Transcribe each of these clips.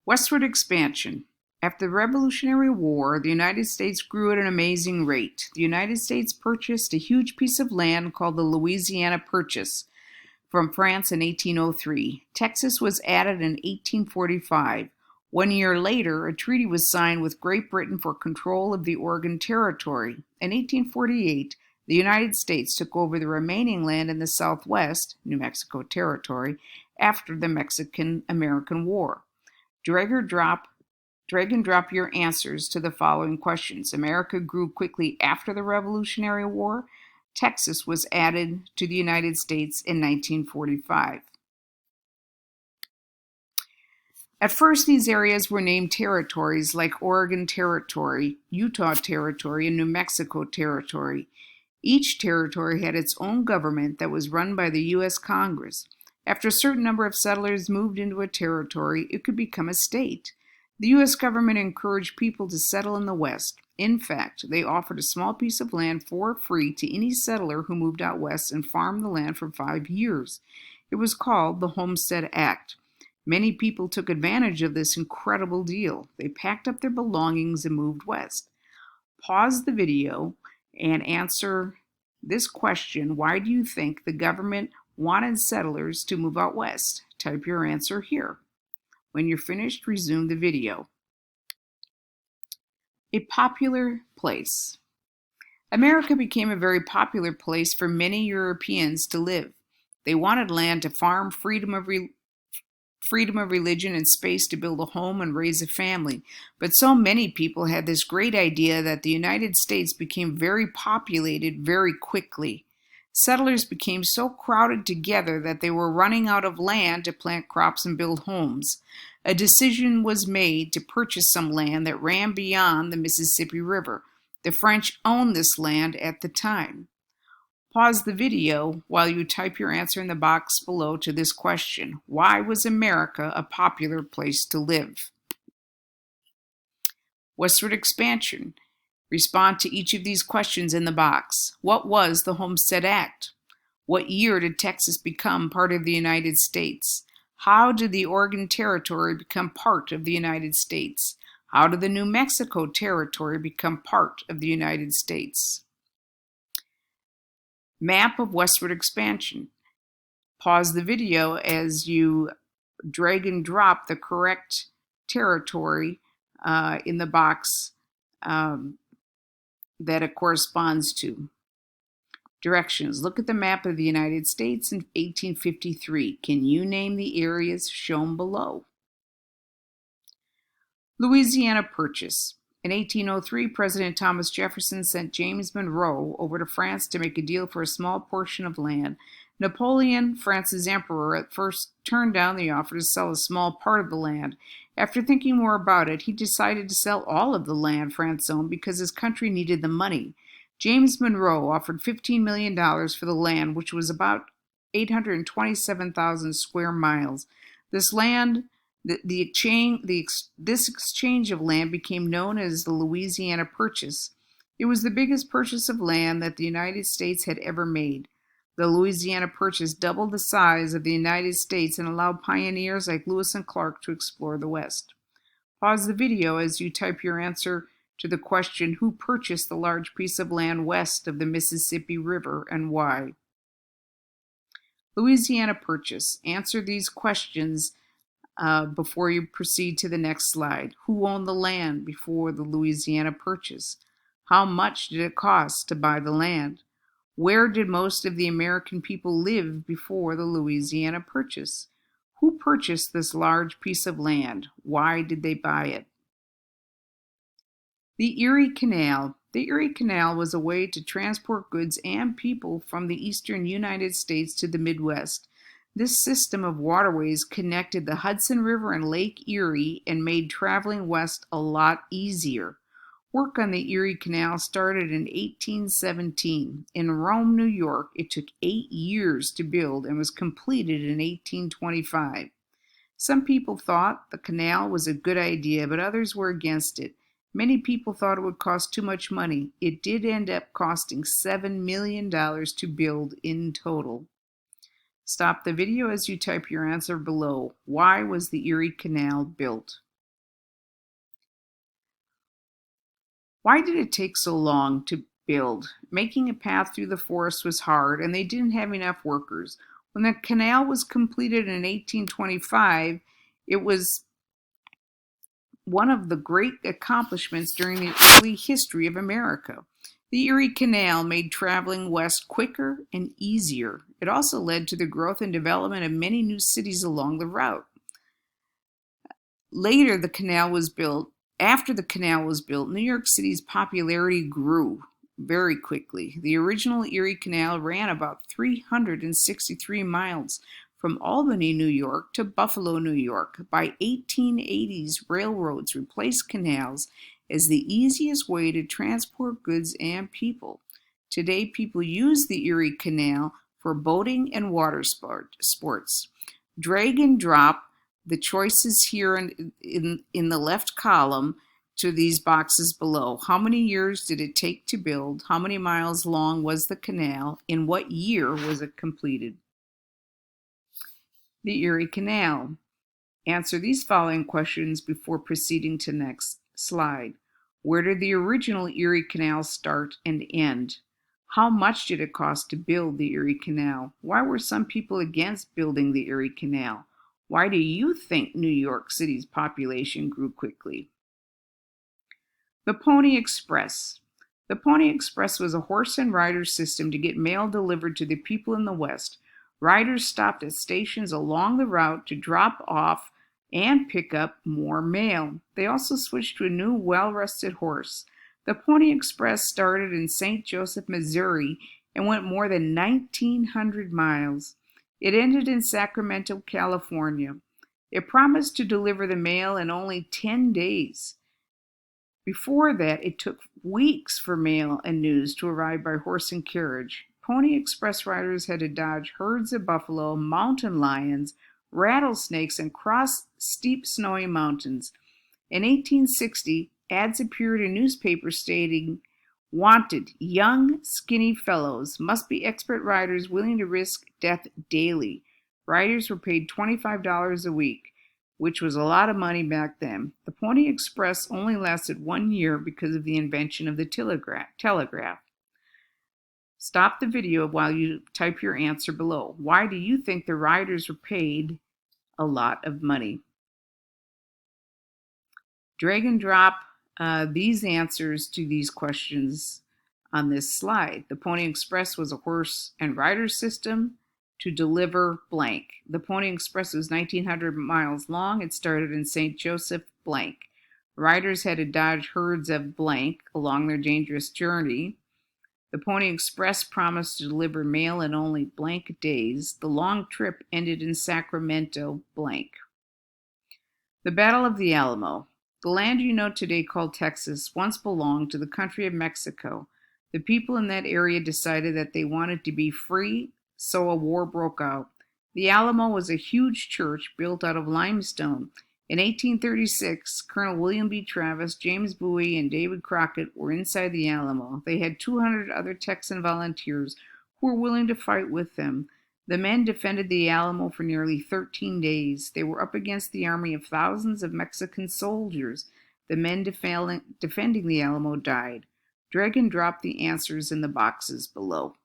Westward Expansion. After the Revolutionary War, the United States grew at an amazing rate. The United States purchased a huge piece of land called the Louisiana Purchase from France in 1803. Texas was added in 1845. 1 year later, a treaty was signed with Great Britain for control of the Oregon Territory. In 1848, the United States took over the remaining land in the Southwest, New Mexico Territory, after the Mexican-American War. Drag and drop your answers to the following questions. America grew quickly after the Revolutionary War. Texas was added to the United States in 1945. At first, these areas were named territories like Oregon Territory, Utah Territory, and New Mexico Territory. Each territory had its own government that was run by the U.S. Congress. After a certain number of settlers moved into a territory, it could become a state. The U.S. government encouraged people to settle in the West. In fact, they offered a small piece of land for free to any settler who moved out west and farmed the land for 5 years. It was called the Homestead Act. Many people took advantage of this incredible deal. They packed up their belongings and moved west. Pause the video and answer this question. Why do you think the government wanted settlers to move out west? Type your answer here. When you're finished, resume the video. A popular place. America became a very popular place for many Europeans to live. They wanted land to farm, freedom of religion, and space to build a home and raise a family. But so many people had this great idea that the United States became very populated very quickly. Settlers became so crowded together that they were running out of land to plant crops and build homes. A decision was made to purchase some land that ran beyond the Mississippi River. The French owned this land at the time. Pause the video while you type your answer in the box below to this question. Why was America a popular place to live? Westward Expansion. Respond to each of these questions in the box. What was the Homestead Act? What year did Texas become part of the United States? How did the Oregon Territory become part of the United States? How did the New Mexico Territory become part of the United States? Map of Westward Expansion. Pause the video as you drag and drop the correct territory in the box that it corresponds to. Directions. Look at the map of the United States in 1853. Can you name the areas shown below? Louisiana Purchase. In 1803, President Thomas Jefferson sent James Monroe over to France to make a deal for a small portion of land. Napoleon, France's emperor, at first turned down the offer to sell a small part of the land. After thinking more about it, he decided to sell all of the land France owned because his country needed the money. James Monroe offered $15 million for the land, which was about 827,000 square miles. This exchange of land became known as the Louisiana Purchase. It was the biggest purchase of land that the United States had ever made. The Louisiana Purchase doubled the size of the United States and allowed pioneers like Lewis and Clark to explore the West. Pause the video as you type your answer to the question, who purchased the large piece of land west of the Mississippi River and why? Louisiana Purchase. Answer these questions before you proceed to the next slide. Who owned the land before the Louisiana Purchase? How much did it cost to buy the land? Where did most of the American people live before the Louisiana Purchase? Who purchased this large piece of land? Why did they buy it? The Erie Canal. The Erie Canal was a way to transport goods and people from the eastern United States to the Midwest. This system of waterways connected the Hudson River and Lake Erie and made traveling west a lot easier. Work on the Erie Canal started in 1817. In Rome, New York, it took 8 years to build and was completed in 1825. Some people thought the canal was a good idea, but others were against it. Many people thought it would cost too much money. It did end up costing $7 million to build in total. Stop the video as you type your answer below. Why was the Erie Canal built? Why did it take so long to build? Making a path through the forest was hard, and they didn't have enough workers. When the canal was completed in 1825, it was one of the great accomplishments during the early history of America. The Erie Canal made traveling west quicker and easier. It also led to the growth and development of many new cities along the route. Later, the canal was built. After the canal was built, New York City's popularity grew very quickly. The original Erie Canal ran about 363 miles from Albany, New York to Buffalo, New York. By 1880s, railroads replaced canals as the easiest way to transport goods and people. Today, people use the Erie Canal for boating and water sports. Drag and drop the choices here in the left column to these boxes below. How many years did it take to build? How many miles long was the canal? In what year was it completed? The Erie Canal. Answer these following questions before proceeding to next slide. Where did the original Erie Canal start and end? How much did it cost to build the Erie Canal? Why were some people against building the Erie Canal? Why do you think New York City's population grew quickly? The Pony Express. The Pony Express was a horse and rider system to get mail delivered to the people in the West. Riders stopped at stations along the route to drop off and pick up more mail. They also switched to a new, well-rested horse. The Pony Express started in St. Joseph, Missouri, and went more than 1,900 miles. It ended in Sacramento, California. It promised to deliver the mail in only 10 days. Before that, it took weeks for mail and news to arrive by horse and carriage. Pony Express riders had to dodge herds of buffalo, mountain lions, rattlesnakes, and cross steep snowy mountains. In 1860, ads appeared in newspapers stating, "Wanted, young, skinny fellows, must be expert riders willing to risk death daily." Riders were paid $25 a week, which was a lot of money back then. The Pony Express only lasted 1 year because of the invention of the telegraph. Stop the video while you type your answer below. Why do you think the riders were paid a lot of money? Drag and drop these answers to these questions on this slide. The Pony Express was a horse and rider system to deliver blank. The Pony Express was 1,900 miles long. It started in St. Joseph blank. Riders had to dodge herds of blank along their dangerous journey. The Pony Express promised to deliver mail in only blank days. The long trip ended in Sacramento blank. The Battle of the Alamo. The land you know today called Texas once belonged to the country of Mexico. The people in that area decided that they wanted to be free, so a war broke out. The Alamo was a huge church built out of limestone. In 1836, Colonel William B. Travis, James Bowie, and David Crockett were inside the Alamo. They had 200 other Texan volunteers who were willing to fight with them. The men defended the Alamo for nearly 13 days. They were up against the army of thousands of Mexican soldiers. The men defending the Alamo died. Drag and drop the answers in the boxes below.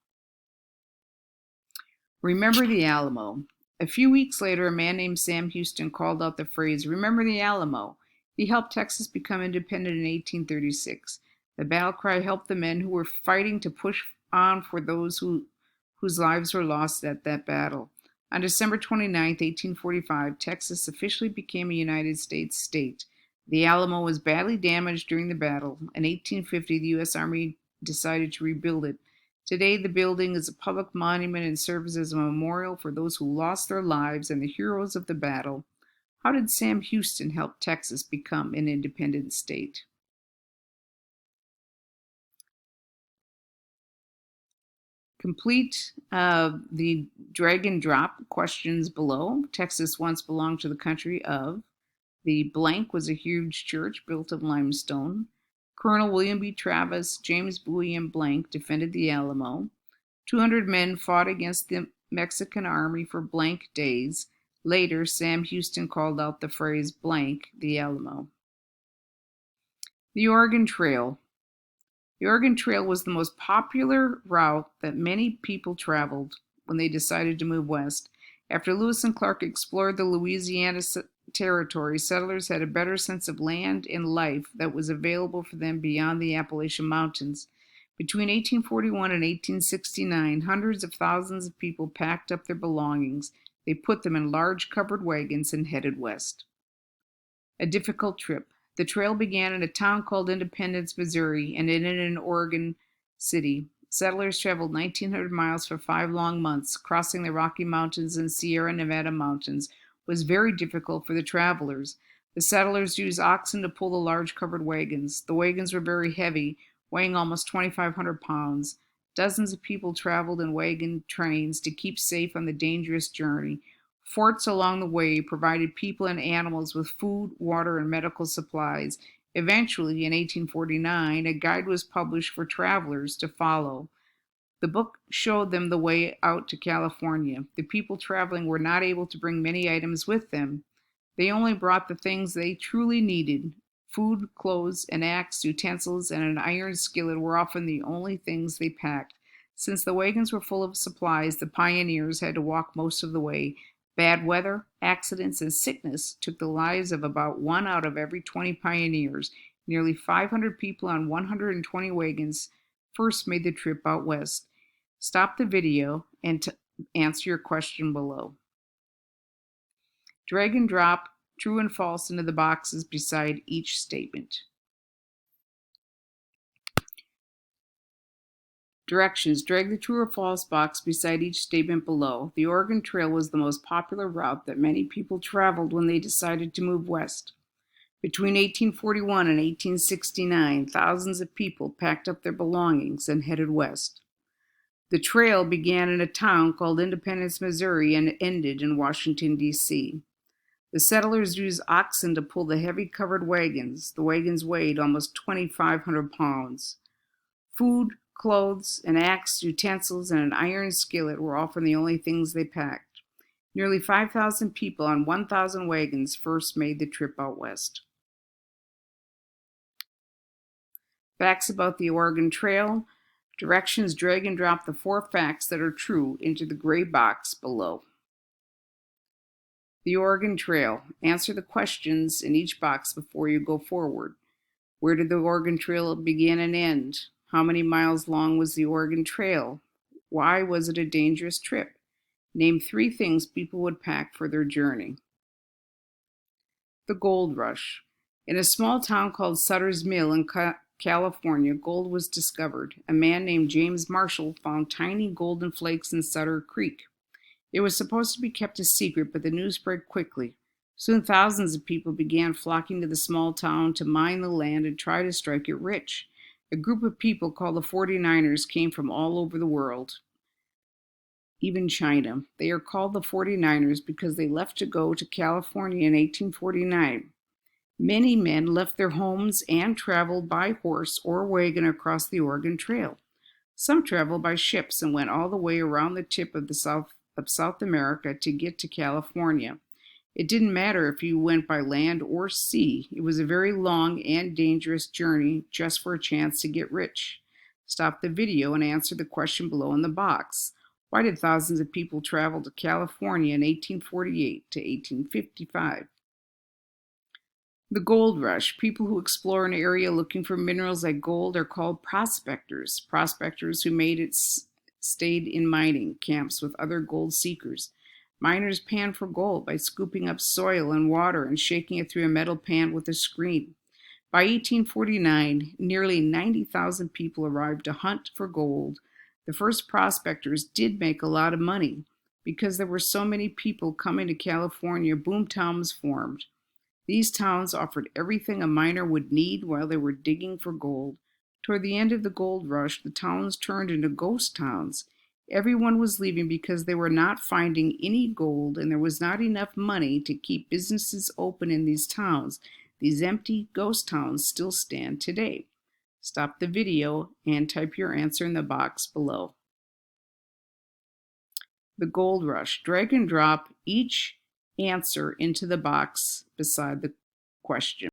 Remember the Alamo. A few weeks later, a man named Sam Houston called out the phrase, "Remember the Alamo." He helped Texas become independent in 1836. The battle cry helped the men who were fighting to push on for those whose lives were lost at that battle. On December 29, 1845, Texas officially became a United States state. The Alamo was badly damaged during the battle. In 1850, the U.S. Army decided to rebuild it. Today, the building is a public monument and serves as a memorial for those who lost their lives and the heroes of the battle. How did Sam Houston help Texas become an independent state? Complete the drag and drop questions below. Texas once belonged to the country of. The blank was a huge church built of limestone. Colonel William B. Travis, James Bowie, and blank defended the Alamo. 200 men fought against the Mexican army for blank days. Later, Sam Houston called out the phrase blank, the Alamo. The Oregon Trail. The Oregon Trail was the most popular route that many people traveled when they decided to move west. After Lewis and Clark explored the Louisiana Territory, settlers had a better sense of land and life that was available for them beyond the Appalachian Mountains. Between 1841 and 1869, hundreds of thousands of people packed up their belongings. They put them in large covered wagons and headed west. A difficult trip. The trail began in a town called Independence, Missouri, and ended in Oregon City. Settlers traveled 1,900 miles for 5 long months. Crossing the Rocky Mountains and Sierra Nevada Mountains was very difficult for the travelers. The settlers used oxen to pull the large covered wagons. The wagons were very heavy, weighing almost 2,500 pounds. Dozens of people traveled in wagon trains to keep safe on the dangerous journey. Forts along the way provided people and animals with food, water, and medical supplies. Eventually, in 1849, a guide was published for travelers to follow. The book showed them the way out to California. The people traveling were not able to bring many items with them. They only brought the things they truly needed. Food, clothes, an axe, utensils, and an iron skillet were often the only things they packed. Since the wagons were full of supplies, the pioneers had to walk most of the way. Bad weather, accidents, and sickness took the lives of about 1 out of every 20 pioneers. Nearly 500 people on 120 wagons first made the trip out west. Stop the video and answer your question below. Drag and drop true and false into the boxes beside each statement. Directions. Drag the true or false box beside each statement below. The Oregon Trail was the most popular route that many people traveled when they decided to move west. Between 1841 and 1869, thousands of people packed up their belongings and headed west. The trail began in a town called Independence, Missouri, and ended in Washington, D.C. The settlers used oxen to pull the heavy covered wagons. The wagons weighed almost 2,500 pounds. Food, clothes, an axe, utensils, and an iron skillet were often the only things they packed. Nearly 5,000 people on 1,000 wagons first made the trip out west. Facts about the Oregon Trail. Directions. Drag and drop the 4 facts that are true into the gray box below. The Oregon Trail. Answer the questions in each box before you go forward. Where did the Oregon Trail begin and end? How many miles long was the Oregon Trail? Why was it a dangerous trip? Name 3 things people would pack for their journey. The Gold Rush. In a small town called Sutter's Mill in California, gold was discovered. A man named James Marshall found tiny golden flakes in Sutter Creek. It was supposed to be kept a secret, but the news spread quickly. Soon thousands of people began flocking to the small town to mine the land and try to strike it rich. A group of people called the 49ers came from all over the world, even China. They are called the 49ers because they left to go to California in 1849. Many men left their homes and traveled by horse or wagon across the Oregon Trail. Some traveled by ships and went all the way around the tip of South America to get to California. It didn't matter if you went by land or sea. It was a very long and dangerous journey just for a chance to get rich. Stop the video and answer the question below in the box. Why did thousands of people travel to California in 1848 to 1855? The Gold Rush. People who explore an area looking for minerals like gold are called prospectors. Prospectors who made it stayed in mining camps with other gold seekers. Miners pan for gold by scooping up soil and water and shaking it through a metal pan with a screen. By 1849, nearly 90,000 people arrived to hunt for gold. The first prospectors did make a lot of money. Because there were so many people coming to California, boom towns formed. These towns offered everything a miner would need while they were digging for gold. Toward the end of the gold rush, the towns turned into ghost towns. Everyone was leaving because they were not finding any gold and there was not enough money to keep businesses open in these towns. These empty ghost towns still stand today. Stop the video and type your answer in the box below. The Gold Rush. Drag and drop each answer into the box beside the question.